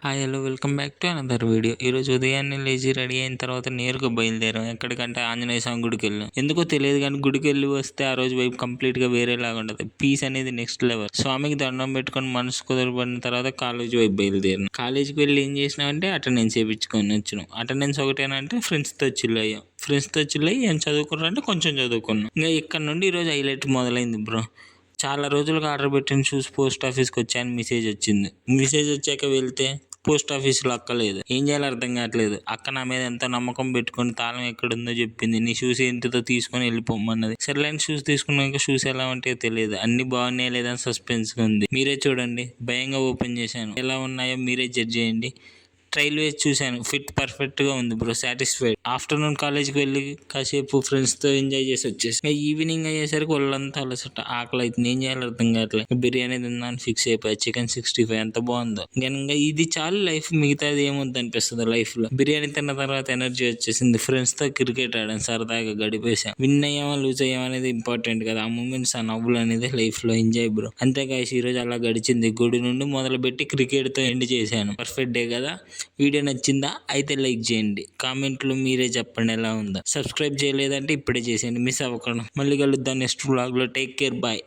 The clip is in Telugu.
Hi hello welcome back to another video. ఈరోజు ఉదయాన్నే లేచి రెడీ అయిన తర్వాత నేరుగా బయలుదేరాం. ఎక్కడికంటే ఆంజనేయ స్వామి గుడికి వెళ్ళాం. ఎందుకో తెలియదు కానీ గుడికి వెళ్ళి వస్తే ఆ రోజు వైపు కంప్లీట్గా వేరేలాగా ఉంటుంది. పీస్ అనేది నెక్స్ట్ లెవెల్. స్వామికి దండం పెట్టుకొని మనసు కుదరబడిన తర్వాత కాలేజ్ వైపు బయలుదేరాం. కాలేజీకి వెళ్ళి ఏం చేసినామంటే అటెండెన్స్ వేయించుకొని వచ్చినాం. అటెండెన్స్ ఒకటేనంటే ఫ్రెండ్స్తో చిల్ అయ్యాం. ఫ్రెండ్స్తో చిల్ అయ్యి ఏం చదువుకున్నారంటే కొంచెం చదువుకున్నాం. ఇంకా ఇక్కడ నుండి ఈరోజు హైలైట్ మొదలైంది బ్రో. చాలా రోజులుగా ఆర్డర్ పెట్టిన షూస్ పోస్ట్ ఆఫీస్కి వచ్చాయని మెసేజ్ వచ్చింది. మెసేజ్ వచ్చాక వెళ్తే పోస్ట్ ఆఫీస్లో అక్కలేదు. ఏం చేయాలో అర్థం కావట్లేదు. అక్క నా మీద ఎంతో నమ్మకం పెట్టుకుని తాళం ఎక్కడుందో చెప్పింది. నీ షూస్ ఎంతతో తీసుకొని వెళ్ళిపోమన్నది. సర్లైన్ షూస్ తీసుకున్నాక షూస్ ఎలా ఉంటే తెలియదు. అన్ని బాగున్నాయా లేదని సస్పెన్స్గా ఉంది. మీరే చూడండి. భయంగా ఓపెన్ చేశాను. ఎలా ఉన్నాయో మీరే జడ్జ్ చేయండి. ట్రైల్ వేసి చూశాను. ఫిట్ పర్ఫెక్ట్గా ఉంది బ్రో. సాటిస్ఫైడ్. ఆఫ్టర్నూన్ కాలేజ్కి వెళ్ళి కాసేపు ఫ్రెండ్స్తో ఎంజాయ్ చేసి వచ్చేసి ఈవినింగ్ అయ్యేసరికి వాళ్ళంతా అలసట. ఆకలి అవుతుంది. ఏం చేయాలో అర్థం కావట్లేదు. బిర్యానీ తిందామని ఫిక్స్ అయిపోయి చికెన్ 65 ఎంత బాగుందో. ఇంకా ఇది చాలు లైఫ్, మిగతాది ఏమొద్దు అనిపిస్తుంది లైఫ్లో. బిర్యానీ తిన్న తర్వాత ఎనర్జీ వచ్చేసింది. ఫ్రెండ్స్తో క్రికెట్ ఆడాను. సరదాగా గడిపేసాం. విన్ అయ్యామా లూజ్ అయ్యామా అనేది ఇంపార్టెంట్ కదా. ఆ మూమెంట్స్, ఆ నవ్వులు అనేది లైఫ్లో ఎంజాయ్ బ్రో. అంతే గాయ్స్, ఈరోజు అలా గడిచింది. గుడి నుండి మొదలుపెట్టి క్రికెట్తో ఎండ్ చేశాను. పర్ఫెక్ట్ డే కదా. వీడియో నచ్చిందా? అయితే లైక్ చేయండి. కామెంట్లు మీరే చెప్పండి ఎలా ఉందో. సబ్స్క్రైబ్ చేయలేదంటే ఇప్పుడే చేసేయండి, మిస్ అవ్వకుండా. మళ్ళీ కలుద్దాం నెక్స్ట్ వ్లాగ్లో. Take care, bye.